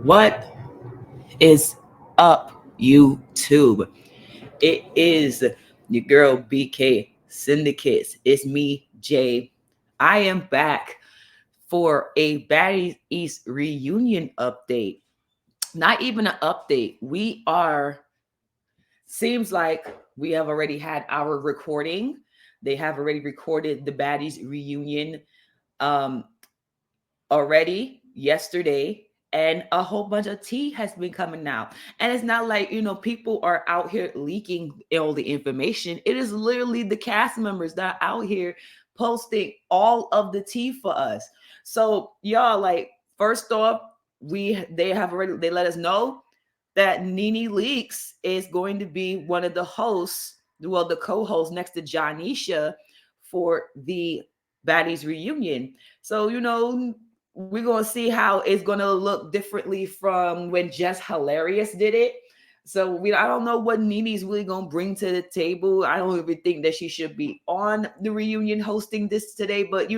What is up, YouTube? It is your girl BK Syndicates. It's me, Jay. I am back for a Baddies East reunion update. Not even an update. Seems like we have already had our recording. They have already recorded the Baddies reunion um, already yesterday, and a whole bunch of tea has been coming out. And it's not like, people are out here leaking all the information. It is literally the cast members that are out here posting all of the tea for us. So y'all, like, first off, they let us know that Nene Leakes is going to be one of the hosts, well, the co-host next to Janisha for the Baddies reunion. So, we're gonna see how it's gonna look differently from when Jess Hilarious did it. So I don't know what Nene's really gonna bring to the table. I don't even think that she should be on the reunion hosting this today, but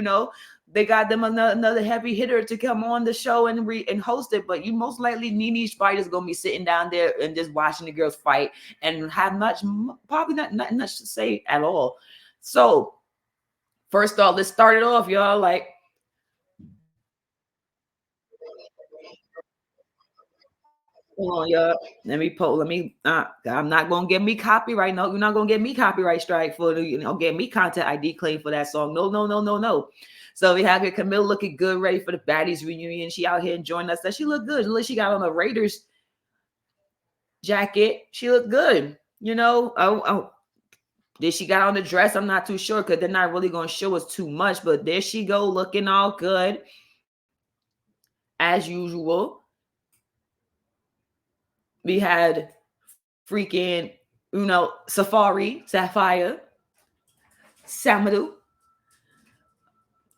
they got them another heavy hitter to come on the show and host it. But you most likely Nene's fight is gonna be sitting down there and just watching the girls fight and have probably not much to say at all. So first off, let's start it off, y'all. Like, hold on, y'all. Let me pull. Let me. I'm not gonna get me copyright. No, you're not gonna get me copyright strike for get me content ID claim for that song. No, no, no, no, no. So we have here Camille looking good, ready for the Baddies reunion. She out here enjoying us. She look good. Look, she got on a Raiders jacket. She looked good. Oh, did she got on the dress? I'm not too sure because they're not really gonna show us too much. But there she go, looking all good as usual. We had freaking, Sapphire, Samadou,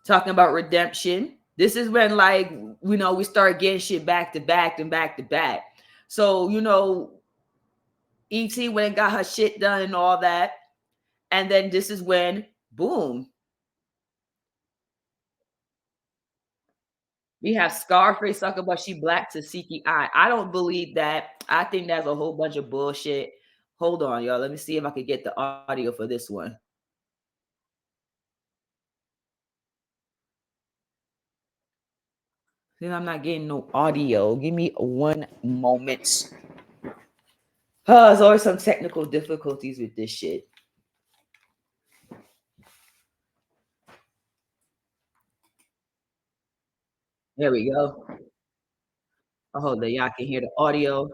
talking about redemption. This is when, like, we start getting shit back to back and back to back. So, ET went and got her shit done and all that. And then this is when, boom, we have Scarface talking about she black to Siki I. I don't believe that. I think that's a whole bunch of bullshit. Hold on, y'all. Let me see if I can get the audio for this one. Then I'm not getting no audio. Give me one moment. There's always some technical difficulties with this shit. There we go. I hope that y'all can hear the audio.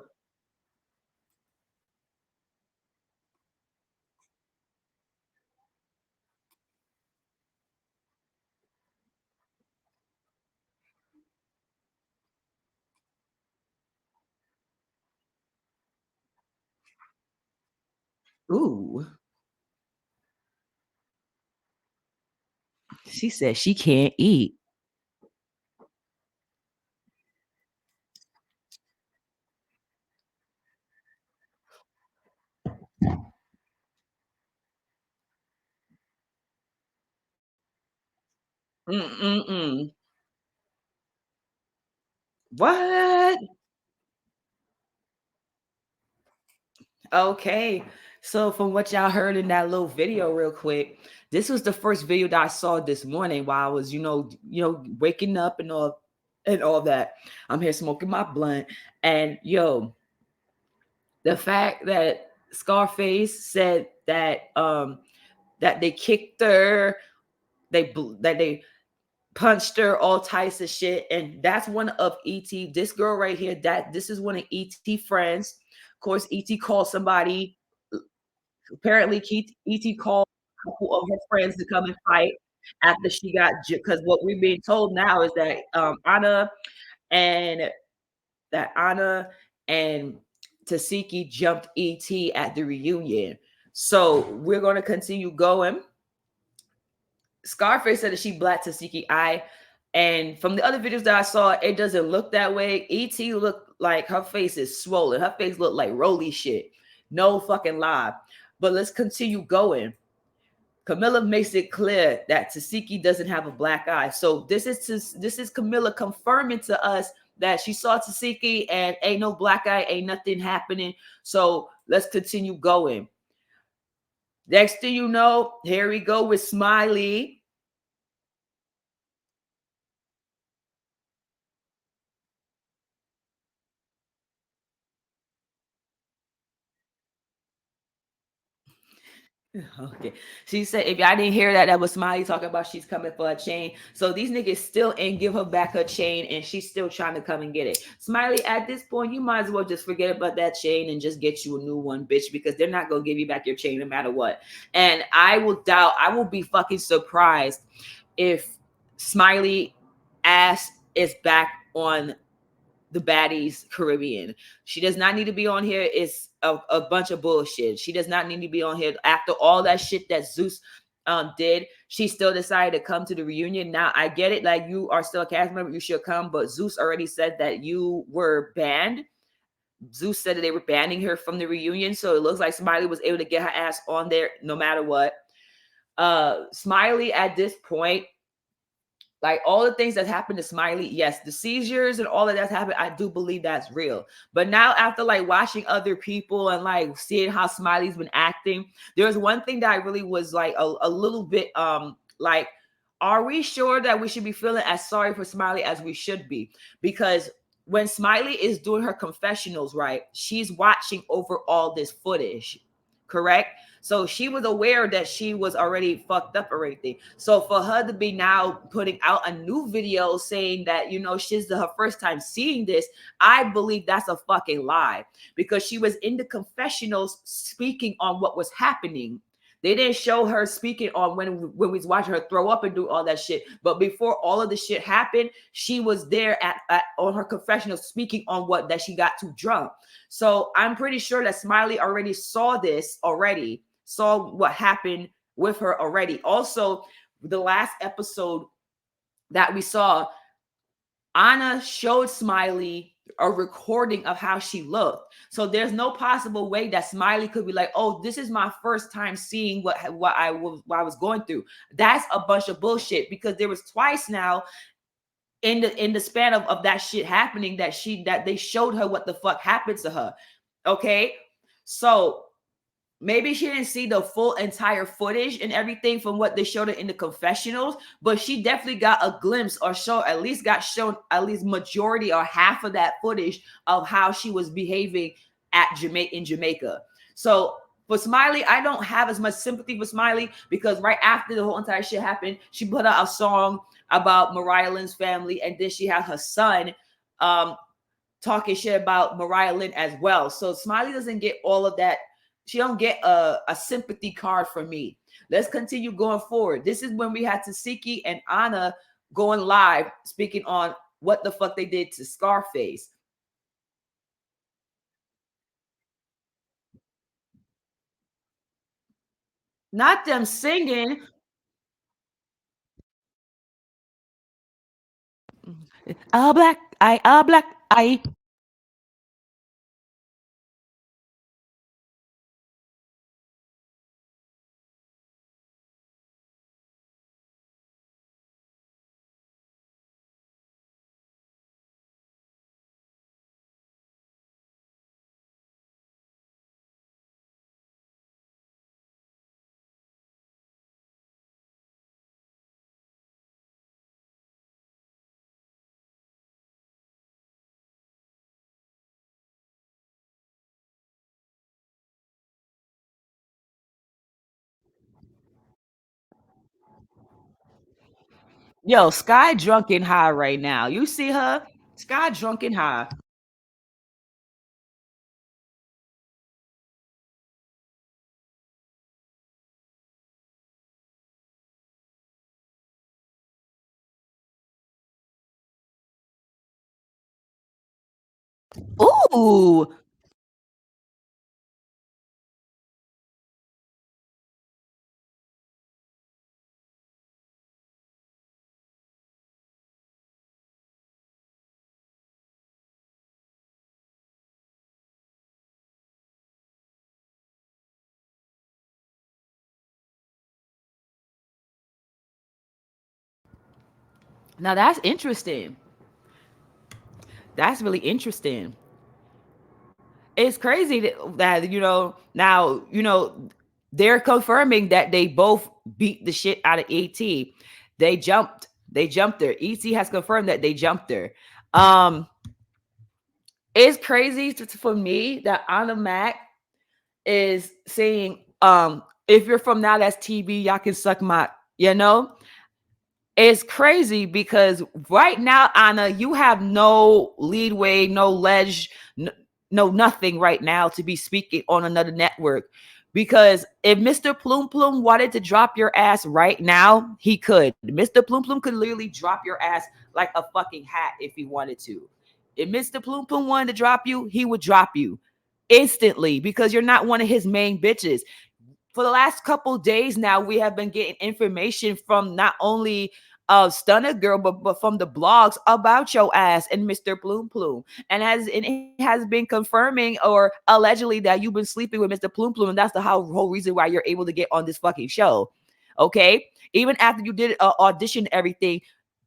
Ooh. She said she can't eat. Mm-mm-mm. What? Okay. So from what y'all heard in that little video real quick, this was the first video that I saw this morning while I was, waking up and all that. I'm here smoking my blunt. And the fact that Scarface said that they kicked her, that they punched her, all types of shit, and that's one of ET. This girl right here, this is one of ET friends. Of course, ET called somebody. Apparently, ET called a couple of her friends to come and fight after she got, because what we're being told now is that and Anna and Tasiki jumped ET at the reunion. So we're going to continue going. Scarface said that she black Tasiki I. And from the other videos that I saw, it doesn't look that way. ET looked like her face is swollen. Her face looked like roly shit. No fucking lie. But let's continue going. Camilla makes it clear that Tasiki doesn't have a black eye. So this is Camilla confirming to us that she saw Tasiki and ain't no black eye, ain't nothing happening. So let's continue going. Next thing you know, here we go with Smiley. Okay. She said, if y'all didn't hear that, that was Smiley talking about she's coming for a chain. So these niggas still ain't give her back her chain and she's still trying to come and get it. Smiley, at this point, you might as well just forget about that chain and just get you a new one, bitch, because they're not going to give you back your chain no matter what. And I will be fucking surprised if Smiley ass is back on the Baddies Caribbean. She does not need to be on here. It's a bunch of bullshit. She does not need to be on here after all that shit that Zeus did. She still decided to come to the reunion. Now I get it, like you are still a cast member, you should come, but Zeus already said that you were banned. Zeus said that they were banning her from the reunion, so it looks like Smiley was able to get her ass on there no matter what. Smiley at this point, like all the things that happened to Smiley, yes, the seizures and all of that's happened, I do believe that's real. But now after like watching other people and like seeing how Smiley's been acting, there's one thing that I really was like a little bit like, are we sure that we should be feeling as sorry for Smiley as we should be? Because when Smiley is doing her confessionals, right, she's watching over all this footage, correct? So she was aware that she was already fucked up or anything. So for her to be now putting out a new video saying that, you know, she's her first time seeing this, I believe that's a fucking lie, because she was in the confessionals speaking on what was happening. They didn't show her speaking on when we was watching her throw up and do all that shit. But before all of the shit happened, she was there at on her confessional speaking on what that she got too drunk. So I'm pretty sure that Smiley already saw this already, saw what happened with her already. Also, the last episode that we saw, Anna showed Smiley a recording of how she looked. So there's no possible way that Smiley could be like, "Oh, this is my first time seeing what I was going through." That's a bunch of bullshit, because there was twice now in the span of that shit happening that they showed her what the fuck happened to her. Okay? So maybe she didn't see the full entire footage and everything from what they showed her in the confessionals, but she definitely got a glimpse, or got shown at least majority or half of that footage of how she was behaving in Jamaica. So for Smiley, I don't have as much sympathy for Smiley, because right after the whole entire shit happened, she put out a song about Mariah Lynn's family, and then she had her son talking shit about Mariah Lynn as well. So Smiley doesn't get all of that. She don't get a sympathy card from me. Let's continue going forward. This is when we had Tasiki and Anna going live, speaking on what the fuck they did to Scarface. Not them singing. A black eye. Yo, Sky drunk and high right now. You see her? Sky drunk and high. Ooh. Now that's interesting. That's really interesting. It's crazy that now they're confirming that they both beat the shit out of ET. They jumped her. ET has confirmed that they jumped her. Um, it's crazy for me that Anna Mac is saying, if you're from Now That's TV, y'all can suck my, you know. It's crazy because right now, Anna, you have no leadway, no ledge, no nothing right now to be speaking on another network. Because if Mr. Plume Plume wanted to drop your ass right now, he could. Mr. Plume Plume could literally drop your ass like a fucking hat if he wanted to. If Mr. Plume Plume wanted to drop you, he would drop you instantly because you're not one of his main bitches. For the last couple days now, we have been getting information from not only Stunner Girl, but from the blogs about your ass and Mr. Plume Plume. And it has been confirming or allegedly that you've been sleeping with Mr. Plume Plume, and that's the whole reason why you're able to get on this fucking show. Okay? Even after you did audition and everything,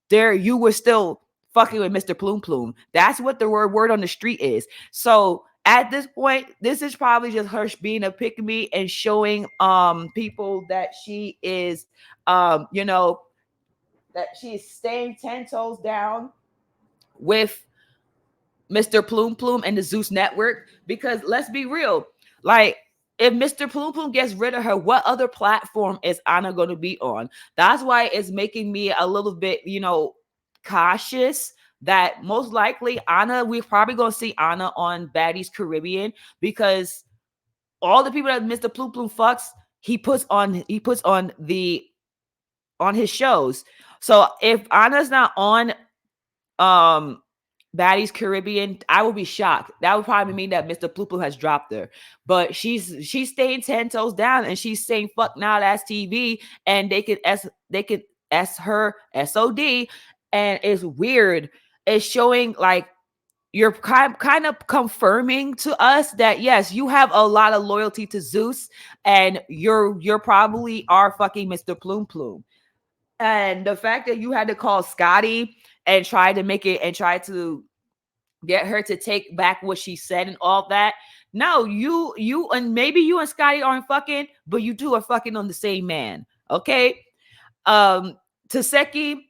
there you were still fucking with Mr. Plume Plume. That's what the word on the street is. So at this point, this is probably just her being a pick me and showing people that she is that she is staying 10 toes down with Mr. Plume Plume and the Zeus Network. Because let's be real, like if Mr. Plume Plume gets rid of her, what other platform is Anna going to be on? That's why it's making me a little bit, cautious that most likely Anna, we're probably going to see Anna on Baddies Caribbean because all the people that Mr. Plume Plume fucks, he puts on his shows. So if Anna's not on um Baddies Caribbean, I would be shocked. That would probably mean that Mr. Plupu has dropped her. But she's staying 10 toes down and she's saying fuck Now That's TV and they could s her SOD. And it's weird. It's showing like you're kind of confirming to us that yes, you have a lot of loyalty to Zeus and you're probably are fucking Mr. Plume Plume. And the fact that you had to call Scotty and try to make it and try to get her to take back what she said and all that. No, you and maybe you and Scotty aren't fucking, but you two are fucking on the same man. Okay. Um Taseki,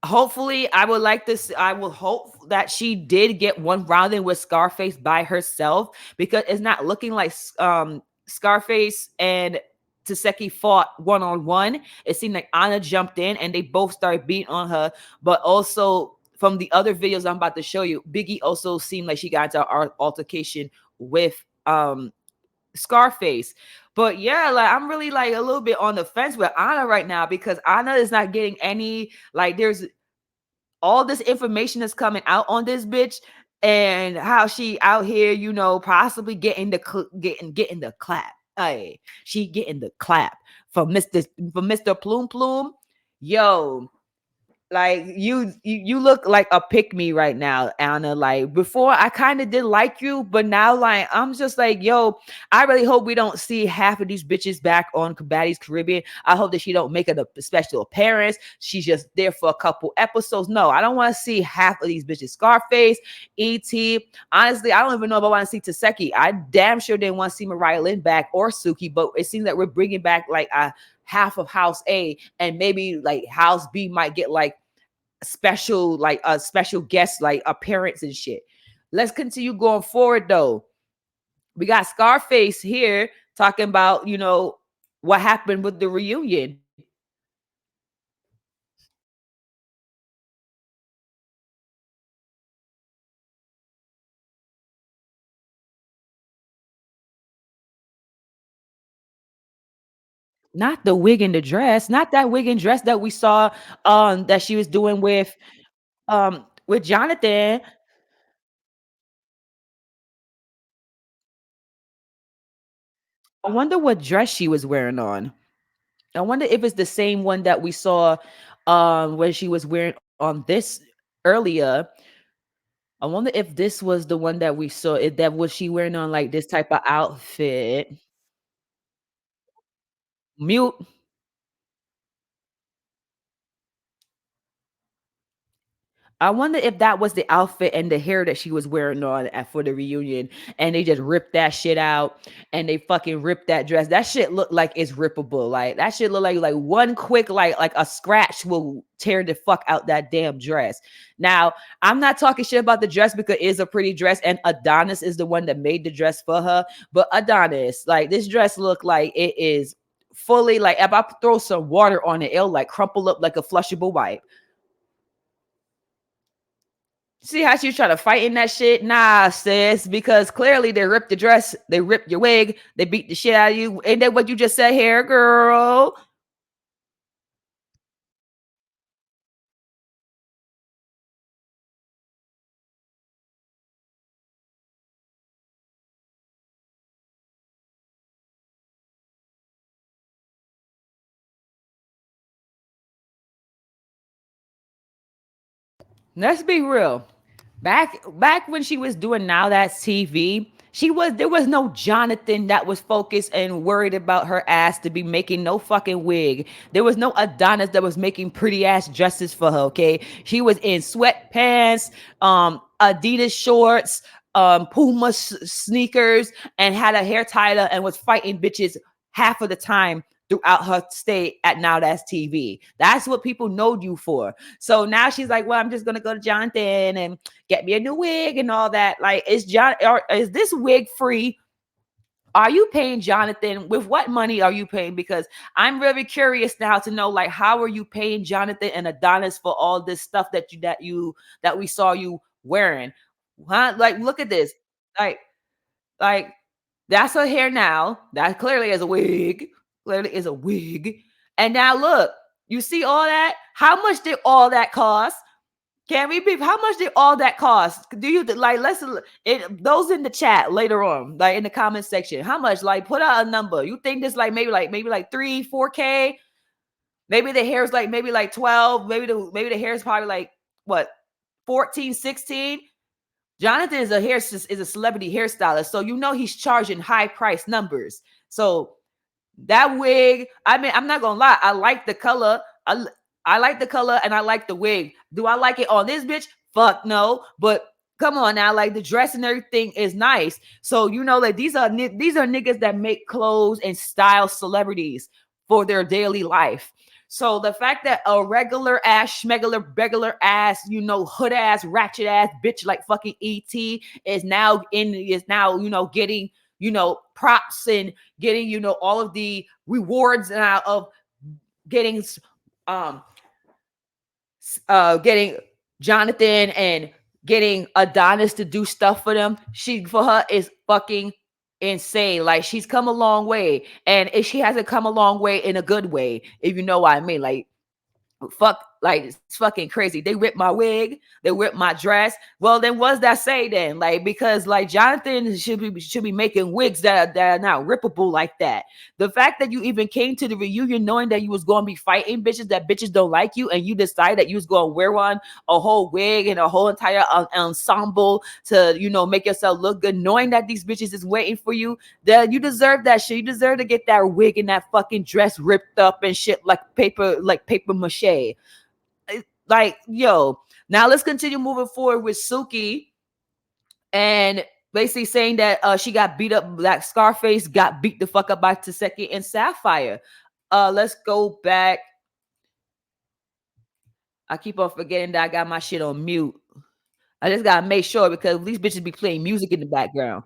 hopefully I would like this. I will hope that she did get one round in with Scarface by herself because it's not looking like Scarface and Taseki fought one-on-one. It seemed like Anna jumped in and they both started beating on her. But also from the other videos I'm about to show you, Biggie also seemed like she got into an altercation with Scarface. But yeah, like I'm really like a little bit on the fence with Anna right now because Anna is not getting any like there's all this information that's coming out on this bitch and how she out here, possibly getting the clap. Hey, she getting the clap from Mr. Plume Plume. Yo, like you look like a pick me right now, Anna. Like before I kind of did like you, but now like I'm just like, yo, I really hope we don't see half of these bitches back on Baddies Caribbean. I hope that she don't make a special appearance. She's just there for a couple episodes. No, I don't want to see half of these bitches. Scarface, ET. Honestly, I don't even know if I want to see Taseki. I damn sure didn't want to see Mariah Lynn back or Suki, but it seems that we're bringing back like a half of House A, and maybe like House B might get like special, like a special guest like appearance and shit. Let's continue going forward though. We got Scarface here talking about what happened with the reunion. Not the wig and the dress, not that wig and dress that we saw that she was doing with Jonathan. I wonder what dress she was wearing on. I wonder if it's the same one that we saw when she was wearing on this earlier. I wonder if this was the one that we saw. If that was she wearing on like this type of outfit. Mute. I wonder if that was the outfit and the hair that she was wearing on for the reunion, and they just ripped that shit out, and they fucking ripped that dress. That shit looked like it's rippable. Like that shit look like one quick like a scratch will tear the fuck out that damn dress. Now I'm not talking shit about the dress because it's a pretty dress, and Adonis is the one that made the dress for her. But Adonis, like this dress look like it is fully like if I throw some water on it, it'll like crumple up like a flushable wipe. See how she's trying to fight in that shit? Nah, sis, because clearly they ripped the dress, they ripped your wig, they beat the shit out of you. Ain't that what you just said here, girl? Let's be real. Back when she was doing Now That's TV, there was no Jonathan that was focused and worried about her ass to be making no fucking wig. There was no Adonis that was making pretty ass dresses for her. Okay, she was in sweatpants, Adidas shorts, Puma sneakers, and had her hair tied up and was fighting bitches half of the time throughout her stay at Now That's TV. That's what people know you for. So now she's like, well, I'm just gonna go to Jonathan and get me a new wig and all that. Like, is this wig free? Are you paying Jonathan? With what money are you paying? Because I'm very curious now to know, like, how are you paying Jonathan and Adonis for all this stuff that we saw you wearing? Huh? Like, look at this. Like, like that's her hair now. That clearly is a wig. Clearly is a wig. And now look, you see all that? How much did all that cost? Can we be? How much did all that cost? Do you like? Let's those in the chat later on, like in the comment section. How much? Like, put out a number. You think this like maybe like 3, 4K? Maybe the hair's like maybe like 12. Maybe the hair's probably like what 14, 16. Jonathan is a celebrity hairstylist, so you know he's charging high price numbers. So that wig, I mean, I'm not gonna lie, I like the color. I like the color and I like the wig. Do I like it on this bitch? Fuck no. But come on now, like the dress and everything is nice. So you know, like these are niggas that make clothes and style celebrities for their daily life. So the fact that a regular ass, schmegular, regular ass, you know, hood ass, ratchet ass bitch like fucking ET is now getting props and getting all of the rewards now of getting um getting Jonathan and getting Adonis to do stuff for them. For her is fucking insane. Like she's come a long way, and if she hasn't come a long way in a good way, if you know what I mean. Like fuck, like it's fucking crazy. They ripped my wig, they ripped my dress. Well, then what's that say then? Like, because like Jonathan should be making wigs that are now rippable like that. The fact that you even came to the reunion knowing that you was going to be fighting bitches, that bitches don't like you, and you decide that you was going to wear a whole wig and a whole entire ensemble to make yourself look good, knowing that these bitches is waiting for you, that you deserve that shit. You deserve to get that wig and that fucking dress ripped up and shit like paper mache. Like, yo, now let's continue moving forward with Suki and basically saying that she got beat up, like Scarface got beat the fuck up by Taseki and Sapphire. Let's go back. I keep on forgetting that I got my shit on mute. I just gotta make sure because these bitches be playing music in the background.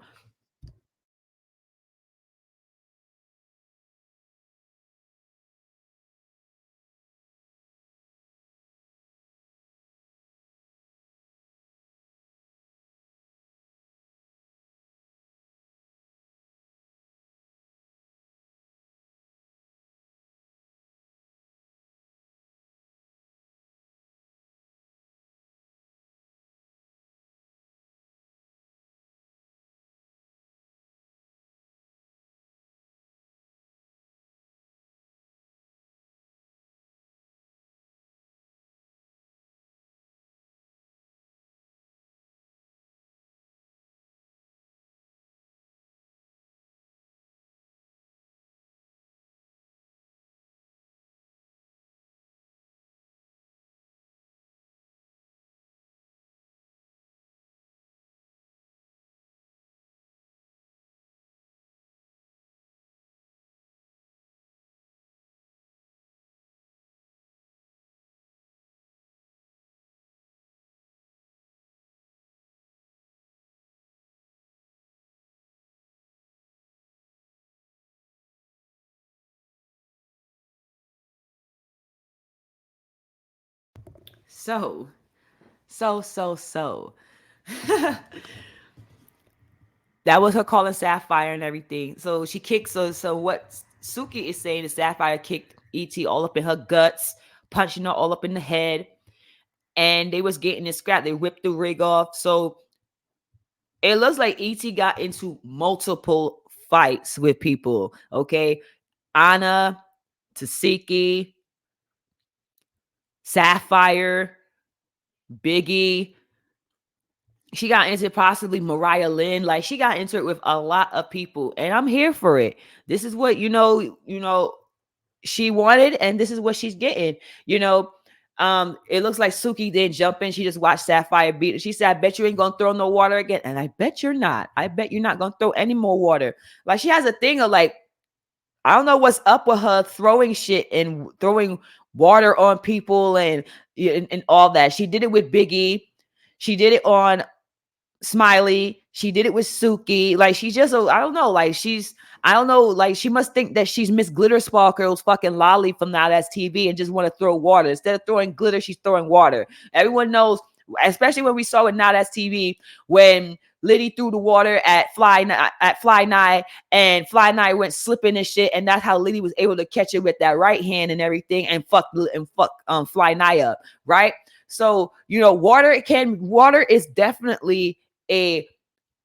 So, so. That was her calling Sapphire and everything. So she kicked. So what Suki is saying is Sapphire kicked ET all up in her guts, punching her all up in the head, and they was getting in scrap. They whipped the rig off. So it looks like ET got into multiple fights with people. Okay, Anna, Tasiki, Sapphire, Biggie. She got into possibly Mariah Lynn. Like she got into it with a lot of people, and I'm here for it. This is what she wanted, and this is what she's getting. You know, it looks like Suki didn't jump in. She just watched Sapphire beat. She said, "I bet you ain't gonna throw no water again," and I bet you're not. I bet you're not gonna throw any more water. Like she has a thing of like, I don't know what's up with her throwing shit and throwing water on people and all that. She did it with Biggie. She did it on Smiley. She did it with Suki. Like she's just, I don't know. Like I don't know. Like she must think that she's Miss Glitter Sparkle's fucking Lolly from Now That's TV and just want to throw water. Instead of throwing glitter, she's throwing water. Everyone knows, especially when we saw it Now That's TV when Liddy threw the water at Fly Night, and Fly Night went slipping and shit, and that's how Liddy was able to catch it with that right hand and everything, and fuck Fly Night up, right? So water is definitely a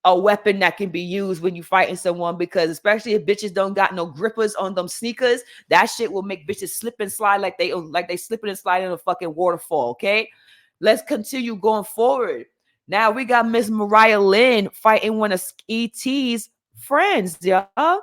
a weapon that can be used when you fighting someone, because especially if bitches don't got no grippers on them sneakers, that shit will make bitches slip and slide like they slipping and sliding in a fucking waterfall. Okay, let's continue going forward. Now we got Miss Mariah Lynn fighting one of ET's friends, y'all.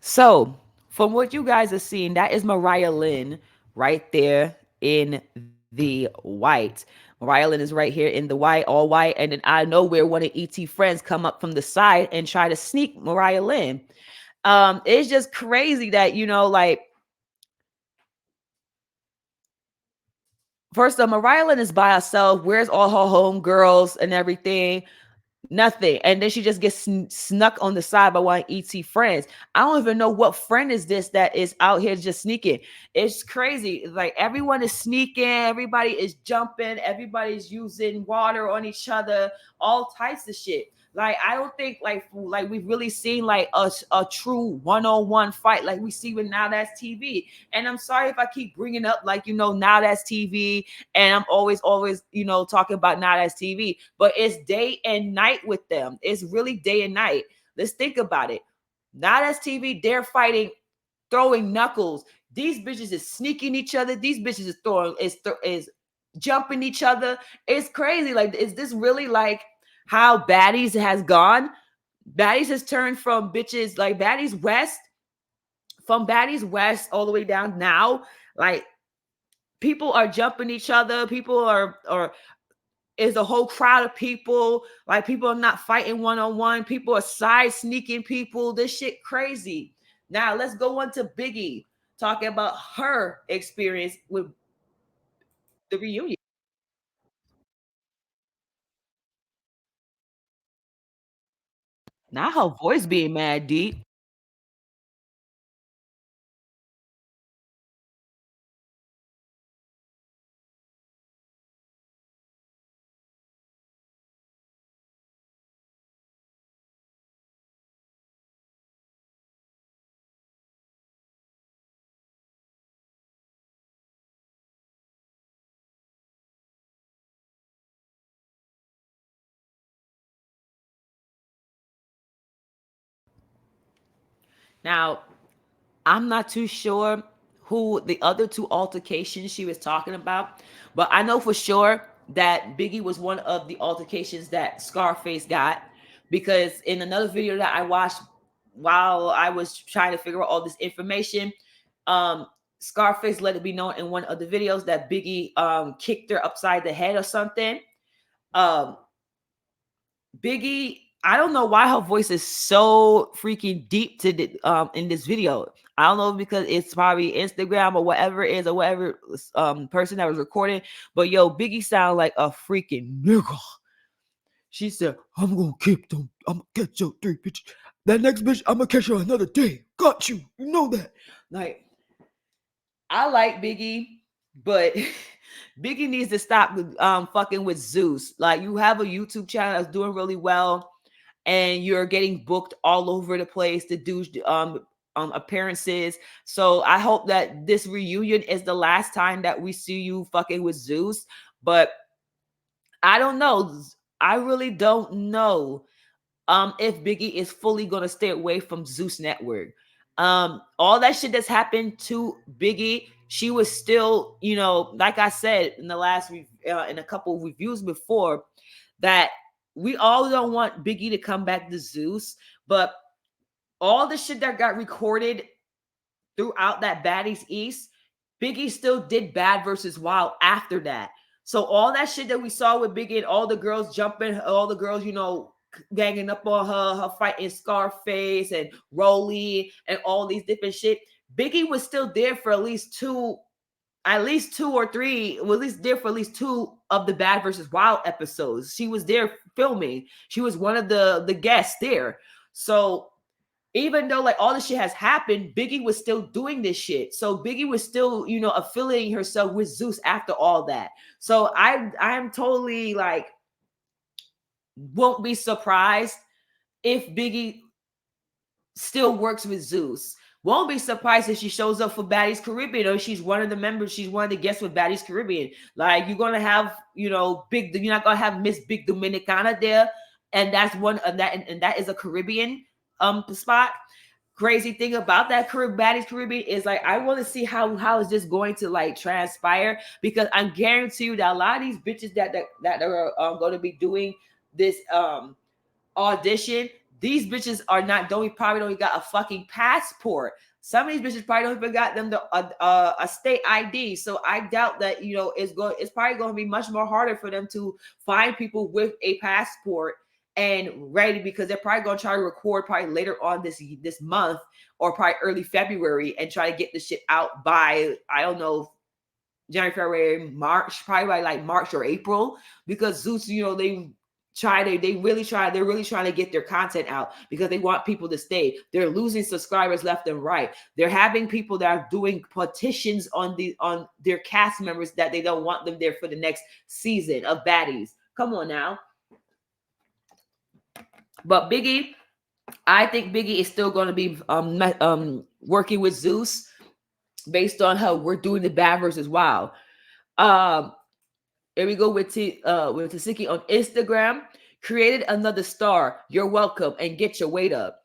So, from what you guys are seeing, that is Mariah Lynn right there in the white. Mariah Lynn is right here in the white, all white, and then I know where one of ET friends come up from the side and try to sneak Mariah Lynn. It's just crazy that like, first of all, Mariah Lynn is by herself. Where's all her homegirls and everything? Nothing. And then she just gets snuck on the side by one of ET friends. I don't even know what friend is this that is out here just sneaking. It's crazy. Like everyone is sneaking, everybody is jumping, everybody's using water on each other, all types of shit. Like I don't think like we've really seen like a true one-on-one fight like we see with Now That's TV. And I'm sorry if I keep bringing up like Now That's TV, and I'm always talking about Now That's TV, but it's day and night with them. It's really day and night. Let's think about it. Now That's TV, they're fighting, throwing knuckles. These bitches is sneaking each other. These bitches is throwing is jumping each other. It's crazy. Like, is this really like how Baddies has gone? Baddies has turned from bitches like Baddies West, from Baddies West all the way down now. Like people are jumping each other. People are is a whole crowd of people. Like people are not fighting one-on-one. People are side sneaking people. This shit crazy. Now let's go on to Biggie talking about her experience with the reunion. Now her voice being mad deep. Now, I'm not too sure who the other two altercations she was talking about, but I know for sure that Biggie was one of the altercations that Scarface got, because in another video that I watched while I was trying to figure out all this information, um, Scarface let it be known in one of the videos that Biggie kicked her upside the head or something. Um, Biggie, I don't know why her voice is so freaking deep in this video. I don't know because it's probably Instagram or whatever it is or whatever person that was recording. But yo, Biggie sound like a freaking nigga. She said, I'm gonna keep them. I'm gonna catch your 3 bitches. That next bitch, I'm gonna catch her another day. Got you. You know that. Like, I like Biggie, but Biggie needs to stop fucking with Zeus. Like, you have a YouTube channel that's doing really well, and you're getting booked all over the place to do appearances. So I hope that this reunion is the last time that we see you fucking with Zeus. But I don't know. I really don't know if Biggie is fully gonna stay away from Zeus Network. All that shit that's happened to Biggie, she was still, you know, like I said in the last in a couple of reviews before, that we all don't want Biggie to come back to Zeus, but all the shit that got recorded throughout that Baddies East, Biggie still did Bad versus Wild after that. So all that shit that we saw with Biggie and all the girls jumping, all the girls, you know, ganging up on her fighting Scarface and Rolly and all these different shit. Biggie was still there for at least two or three, well, at least there for at least 2 of the Bad versus Wild episodes. She was there filming. She was one of the guests there. So even though like all this shit has happened, Biggie was still doing this shit. So Biggie was still, you know, affiliating herself with Zeus after all that. So I'm totally like won't be surprised if Biggie still works with Zeus. Won't be surprised if she shows up for Baddies Caribbean or she's one of the members, she's one of the guests with Baddies Caribbean. Like you're gonna have, you know, you're not gonna have Miss Big Dominicana there, and that's one of that, and that is a Caribbean spot. Crazy thing about that Baddies Caribbean is like I want to see how is this going to like transpire, because I'm guarantee you that a lot of these bitches that are going to be doing this audition, these bitches are not probably don't even got a fucking passport. Some of these bitches probably don't even got them a state ID. So I doubt that, you know, it's probably going to be much more harder for them to find people with a passport and ready, because they're probably going to try to record probably later on this month or probably early February and try to get the shit out by, I don't know, January, February, March, probably by like March or April, because Zeus, you know, they're really trying to get their content out because they want people to stay. They're losing subscribers left and right. They're having people that are doing petitions on their cast members that they don't want them there for the next season of Baddies. Come on now. But Biggie, I think Biggie is still going to be working with Zeus based on how we're doing the Bad versus Wild. Here we go with Tasiki on Instagram. Created another star. You're welcome, and get your weight up.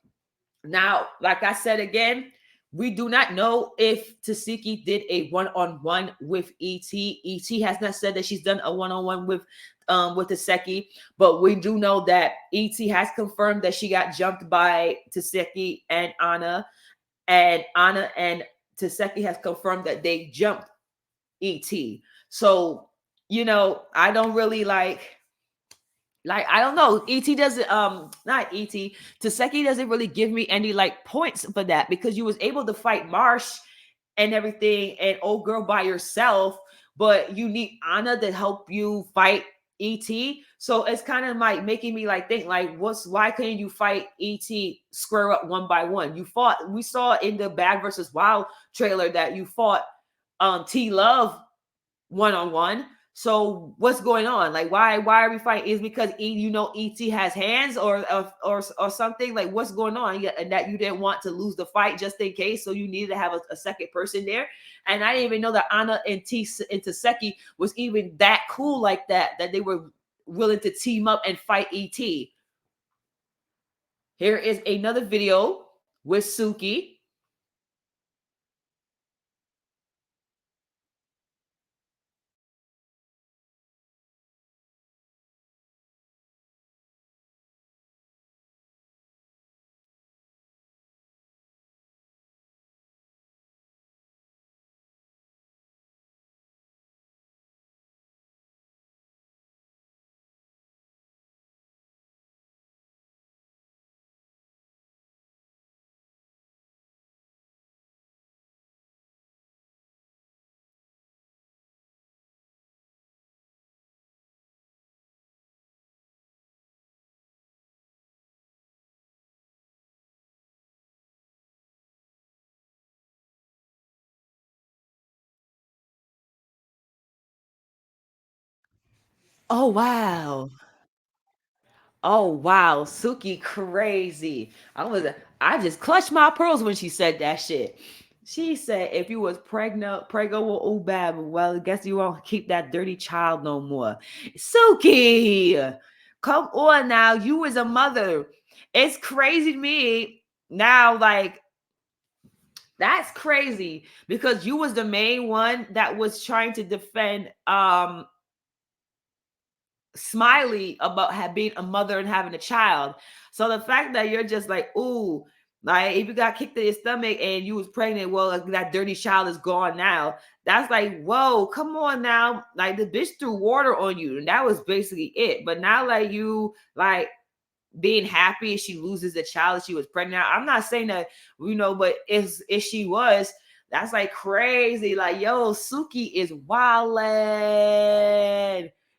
Now, like I said again, we do not know if Tasiki did a one-on-one with ET. ET has not said that she's done a one-on-one with Taseki, but we do know that ET has confirmed that she got jumped by Taseki and Anna and Taseki has confirmed that they jumped ET. So, you know, I don't really like I don't know. ET doesn't not ET. Taseki doesn't really give me any like points for that, because you was able to fight Marsh and everything and old girl by yourself, but you need Anna to help you fight ET. So it's kind of like making me like think like why couldn't you fight ET square up one by one? We saw in the Bad versus Wild trailer that you fought T Love one-on-one. So what's going on? Like why are we fighting? Is because ET has hands or something? Like what's going on? Yeah, and that you didn't want to lose the fight just in case, so you needed to have a second person there. And I didn't even know that Anna and Taseki was even that cool like that they were willing to team up and fight ET. Here is another video with Suki. Oh wow. Oh wow, Suki crazy. I just clutched my pearls when she said that shit. She said if you was pregnant with Ubab, well, I guess you won't keep that dirty child no more. Suki, come on now. You was a mother. It's crazy to me now, like that's crazy because you was the main one that was trying to defend Smiley about being a mother and having a child. So the fact that you're just like, ooh, like if you got kicked in your stomach and you was pregnant, well, like, that dirty child is gone now. That's like, whoa, come on now. Like the bitch threw water on you, and that was basically it. But now, like you, like being happy if she loses the child that she was pregnant. I'm not saying that, but if she was, that's like crazy. Like, yo, Suki is wildin'.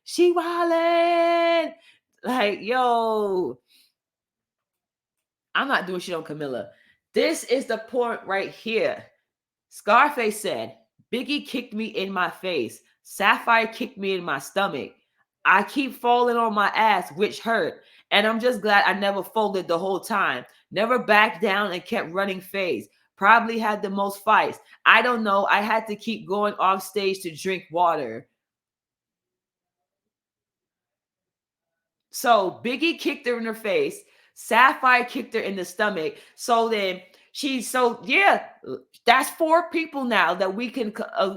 She wildin'. Like, yo, I'm not doing shit on Camilla. This is the point right here. Scarface said, Biggie kicked me in my face. Sapphire kicked me in my stomach. I keep falling on my ass, which hurt. And I'm just glad I never folded the whole time. Never backed down and kept running phase. Probably had the most fights. I don't know. I had to keep going off stage to drink water. So Biggie kicked her in her face. Sapphire kicked her in the stomach. So then yeah, that's four people now that we can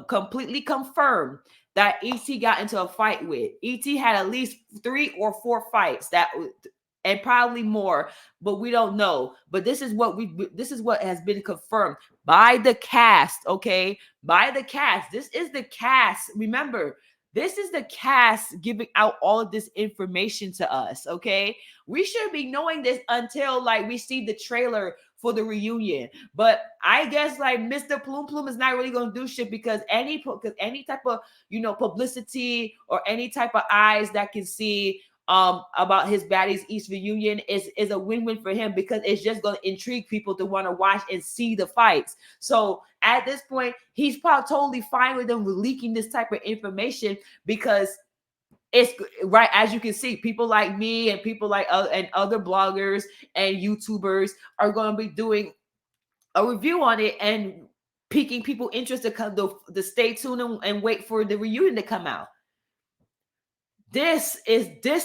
completely confirm that ET got into a fight with. ET had at least 3 or 4 fights and probably more, but we don't know. But this is what has been confirmed by the cast, okay? By the cast. This is the cast. Remember, this is the cast giving out all of this information to us, okay? We should be knowing this until like we see the trailer for the reunion. But I guess like Mr. Plume Plume is not really gonna do shit because any type of publicity or any type of eyes that can see about his Baddies East reunion is a win-win for him because it's just going to intrigue people to want to watch and see the fights. So at this point, he's probably totally fine with them leaking this type of information because it's right. As you can see, people like me and people like and other bloggers and YouTubers are going to be doing a review on it and piquing people interest to come to stay tuned and wait for the reunion to come out. This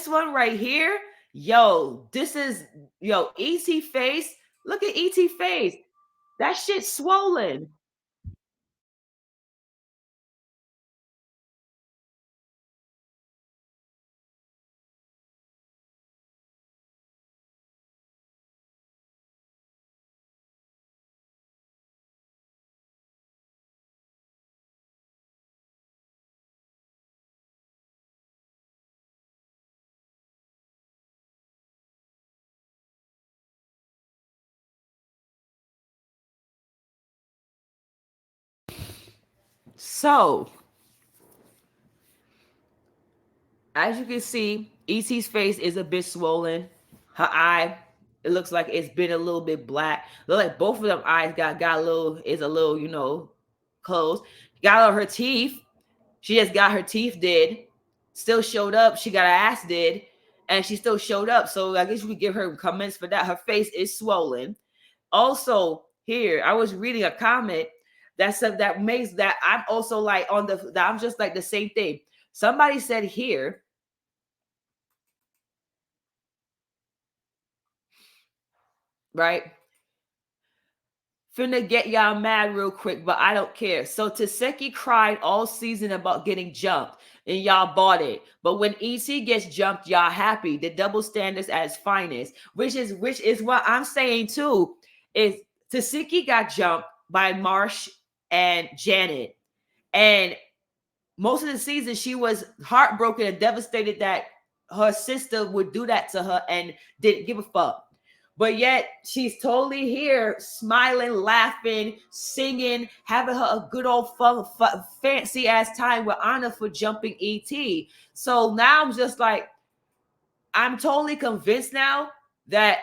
one right here. Yo, this is ET face. Look at ET face. That shit's swollen. So, as you can see, ET's face is a bit swollen. Her eye, it looks like it's been a little bit black. Look like both of them eyes got a little, closed. Got all her teeth. She just got her teeth did. Still showed up. She got her ass did. And she still showed up. So I guess you could give her comments for that. Her face is swollen. Also, here, I was reading a comment that said that makes that I'm also like that I'm just like the same thing. Somebody said here, right? Finna get y'all mad real quick, but I don't care. So Taseki cried all season about getting jumped, and y'all bought it. But when EC gets jumped, y'all happy. The double standards at its finest, which is what I'm saying too. Is Taseki got jumped by Marsh and Janet, and most of the season she was heartbroken and devastated that her sister would do that to her and didn't give a fuck. But yet she's totally here, smiling, laughing, singing, having her a good old fancy ass time with Anna for jumping ET. So now I'm just like, I'm totally convinced now that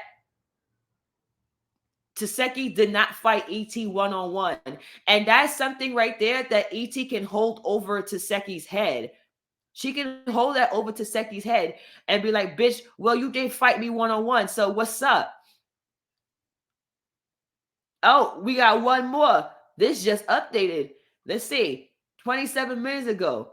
Taseki did not fight ET one-on-one. And that's something right there that ET can hold over Taseki's head. She can hold that over to Seki's head and be like, bitch, well, you did fight me one-on-one, so what's up? Oh, we got one more. This just updated. Let's see. 27 minutes ago.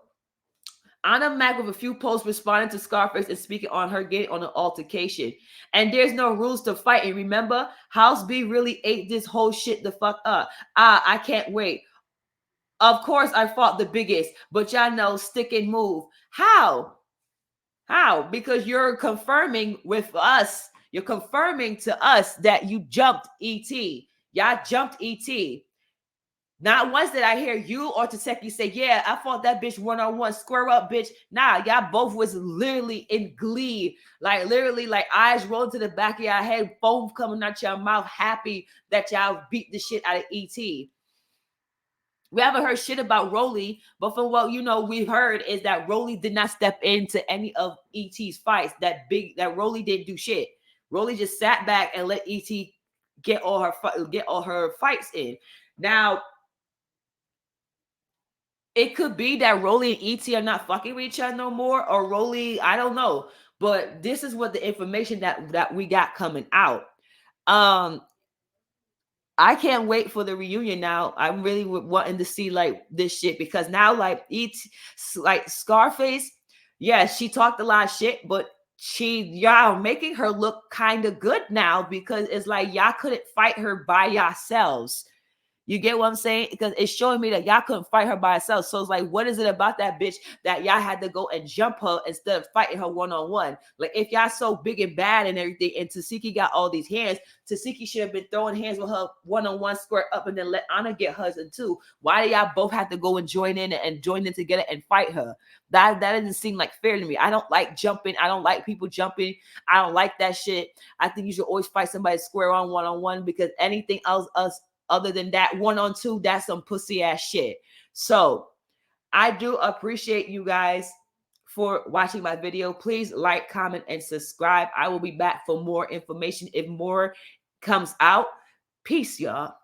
Anna Mac with a few posts responding to Scarface and speaking on her getting on an altercation. And there's no rules to fighting. Remember, House B really ate this whole shit the fuck up. I can't wait. Of course, I fought the biggest, but y'all know stick and move. How? How? Because you're confirming with us. You're confirming to us that you jumped ET. Y'all jumped ET. Not once did I hear you or Taseki say, yeah, I fought that bitch one-on-one, square up, bitch. Nah, y'all both was literally in glee. Like literally like eyes rolled to the back of your head, foam coming out your mouth, happy that y'all beat the shit out of ET. We haven't heard shit about Rolly, but from what we've heard is that Rolly did not step into any of ET's fights. That Rolly didn't do shit. Rolly just sat back and let ET get all her fights in. Now, it could be that Rolly and ET are not fucking with each other no more, or Rolly, I don't know. But this is what the information that we got coming out. I can't wait for the reunion now. I'm really wanting to see like this shit because now like like Scarface, yeah, she talked a lot of shit, but y'all making her look kind of good now because it's like y'all couldn't fight her by yourselves. You get what I'm saying? Because it's showing me that y'all couldn't fight her by herself. So it's like, what is it about that bitch that y'all had to go and jump her instead of fighting her one-on-one? Like, if y'all so big and bad and everything, and Tasiki got all these hands, Tasiki should have been throwing hands with her one-on-one square up and then let Anna get hers in too. Why do y'all both have to go and join in together and fight her? That doesn't seem like fair to me. I don't like jumping. I don't like people jumping. I don't like that shit. I think you should always fight somebody square on one-on-one because anything else other than that 1-on-2, that's some pussy ass shit. So I do appreciate you guys for watching my video. Please like, comment, and subscribe. I will be back for more information if more comes out. Peace, y'all.